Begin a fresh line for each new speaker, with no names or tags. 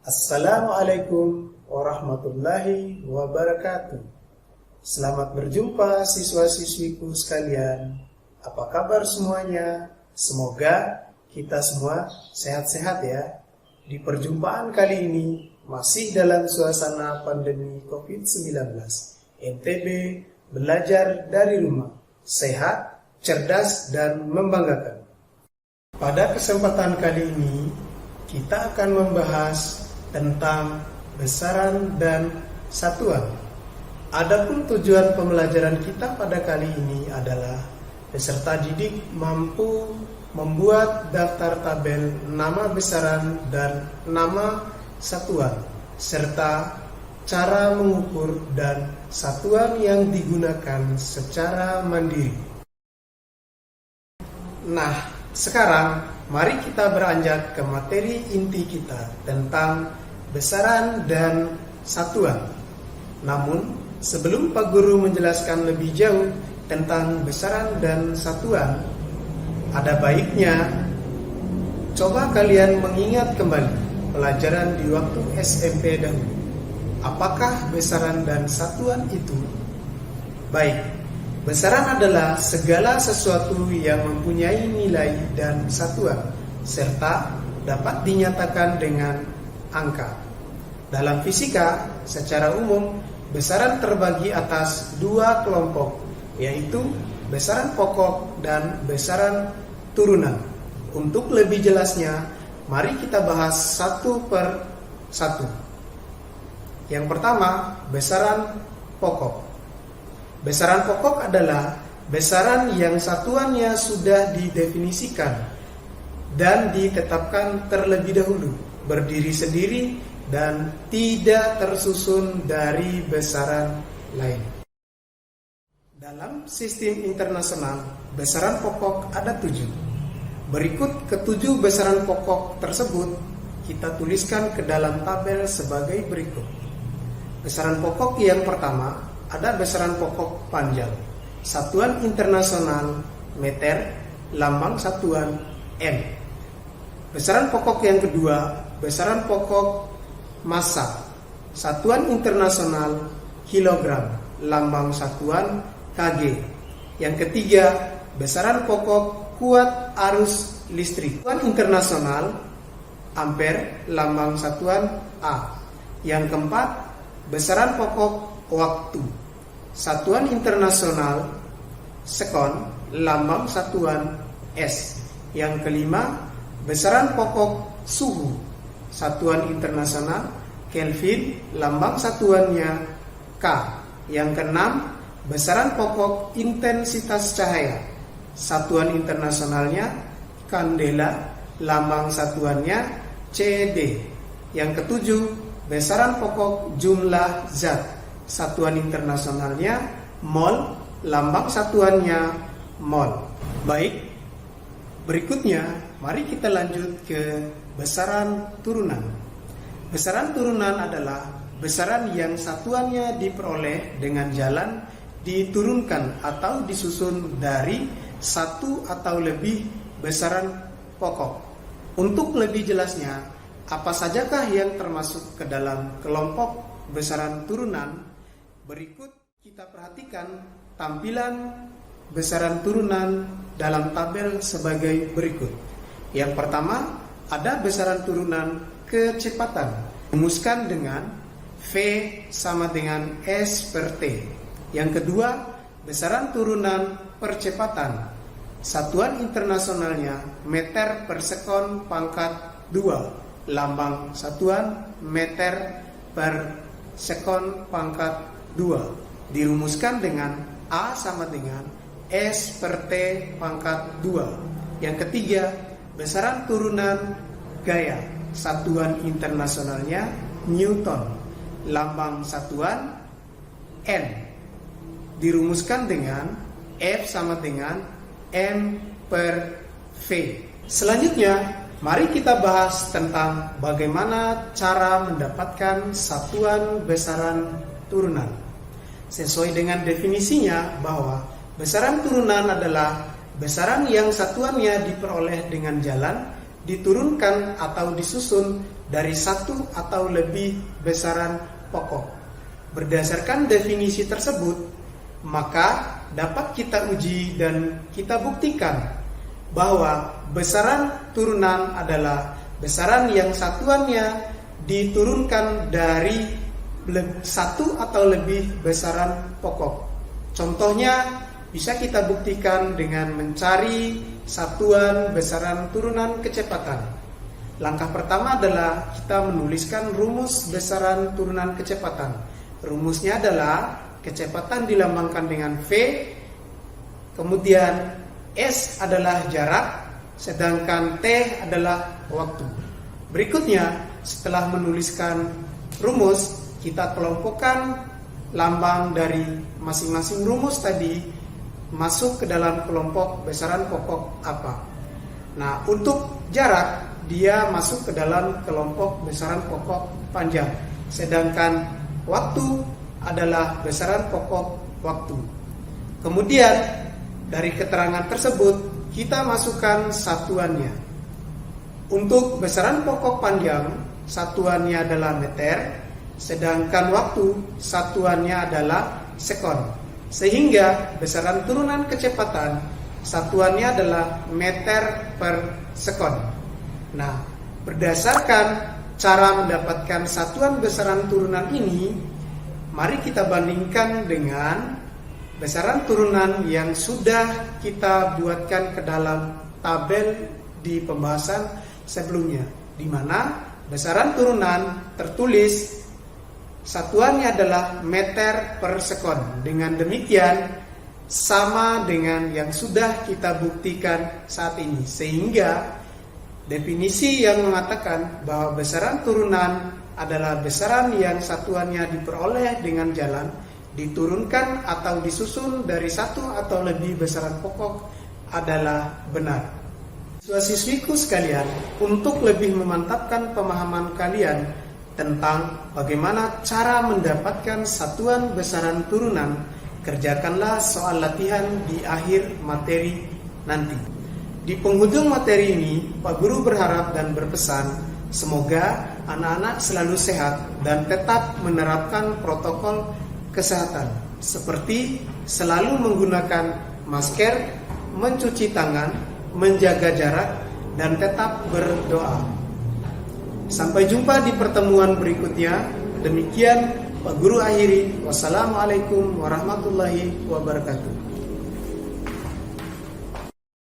Assalamualaikum warahmatullahi wabarakatuh. Selamat berjumpa siswa-siswiku sekalian. Apa kabar semuanya? Semoga kita semua sehat-sehat ya. Di perjumpaan kali ini masih dalam suasana pandemi COVID-19. NTB belajar dari rumah, sehat, cerdas, dan membanggakan. Pada kesempatan kali ini kita akan membahas tentang besaran dan satuan. Adapun tujuan pembelajaran kita pada kali ini adalah peserta didik mampu membuat daftar tabel nama besaran dan nama satuan, serta cara mengukur dan satuan yang digunakan secara mandiri. Nah, sekarang mari kita beranjak ke materi inti kita tentang besaran dan satuan. Namun, sebelum Pak Guru menjelaskan lebih jauh tentang besaran dan satuan, ada baiknya coba kalian mengingat kembali pelajaran di waktu SMP dahulu. Apakah besaran dan satuan itu? Baik, besaran adalah segala sesuatu yang mempunyai nilai dan satuan, serta dapat dinyatakan dengan angka. Dalam fisika, secara umum, besaran terbagi atas dua kelompok, yaitu besaran pokok dan besaran turunan. Untuk lebih jelasnya, mari kita bahas satu per satu. Yang pertama, besaran pokok. Besaran pokok adalah besaran yang satuannya sudah didefinisikan dan ditetapkan terlebih dahulu, berdiri sendiri dan tidak tersusun dari besaran lain. Dalam sistem internasional, besaran pokok ada 7. Berikut ketujuh besaran pokok tersebut kita tuliskan ke dalam tabel sebagai berikut. Besaran pokok yang pertama ada besaran pokok panjang. Satuan internasional meter, lambang satuan M. Besaran pokok yang kedua, besaran pokok massa. Satuan internasional kilogram, lambang satuan kg. Yang ketiga, besaran pokok kuat arus listrik. Satuan internasional ampere, lambang satuan A. Yang keempat, besaran pokok waktu. Satuan internasional sekon, lambang satuan S. Yang kelima, besaran pokok suhu. Satuan internasional Kelvin, lambang satuannya K. Yang keenam, besaran pokok intensitas cahaya. Satuan internasionalnya kandela, lambang satuannya CD. Yang ketujuh, besaran pokok jumlah zat. Satuan internasionalnya mol, lambang satuannya mol. Baik, berikutnya mari kita lanjut ke besaran turunan. Besaran turunan adalah besaran yang satuannya diperoleh dengan jalan diturunkan atau disusun dari satu atau lebih besaran pokok. Untuk lebih jelasnya, apa sajakah yang termasuk ke dalam kelompok besaran turunan? Berikut kita perhatikan tampilan besaran turunan dalam tabel sebagai berikut. Yang pertama, ada besaran turunan kecepatan, rumuskan dengan V sama dengan S per T. Yang kedua, besaran turunan percepatan. Satuan internasionalnya meter per sekon pangkat 2. Lambang satuan meter per sekon pangkat 2. Dirumuskan dengan A sama dengan S per T pangkat 2. Yang ketiga, besaran turunan gaya. Satuan internasionalnya Newton. Lambang satuan N. Dirumuskan dengan F sama dengan M per V. Selanjutnya, mari kita bahas tentang bagaimana cara mendapatkan satuan besaran turunan. Sesuai dengan definisinya bahwa besaran turunan adalah besaran yang satuannya diperoleh dengan jalan diturunkan atau disusun dari satu atau lebih besaran pokok. Berdasarkan definisi tersebut, maka dapat kita uji dan kita buktikan bahwa besaran turunan adalah besaran yang satuannya diturunkan dari satu atau lebih besaran pokok. Contohnya bisa kita buktikan dengan mencari satuan besaran turunan kecepatan. Langkah pertama adalah kita menuliskan rumus besaran turunan kecepatan. Rumusnya adalah kecepatan dilambangkan dengan V, kemudian S adalah jarak, sedangkan T adalah waktu. Berikutnya, setelah menuliskan rumus, kita kelompokkan lambang dari masing-masing rumus tadi masuk ke dalam kelompok besaran pokok apa. Nah, untuk jarak, dia masuk ke dalam kelompok besaran pokok panjang, sedangkan waktu adalah besaran pokok waktu. Kemudian dari keterangan tersebut kita masukkan satuannya. Untuk besaran pokok panjang, satuannya adalah meter, sedangkan waktu satuannya adalah sekon. Sehingga besaran turunan kecepatan satuannya adalah meter per sekon. Nah, berdasarkan cara mendapatkan satuan besaran turunan ini, mari kita bandingkan dengan besaran turunan yang sudah kita buatkan ke dalam tabel di pembahasan sebelumnya, di mana besaran turunan tertulis satuannya adalah meter per sekon. Dengan demikian sama dengan yang sudah kita buktikan saat ini, sehingga definisi yang mengatakan bahwa besaran turunan adalah besaran yang satuannya diperoleh dengan jalan diturunkan atau disusun dari satu atau lebih besaran pokok adalah benar. Siswa-siswiku sekalian, untuk lebih memantapkan pemahaman kalian tentang bagaimana cara mendapatkan satuan besaran turunan, kerjakanlah soal latihan di akhir materi nanti. Di penghujung materi ini, Pak Guru berharap dan berpesan semoga anak-anak selalu sehat dan tetap menerapkan protokol kesehatan seperti selalu menggunakan masker, mencuci tangan, menjaga jarak, dan tetap berdoa. Sampai jumpa di pertemuan berikutnya. Demikian Pak Guru akhiri. Wassalamualaikum warahmatullahi wabarakatuh.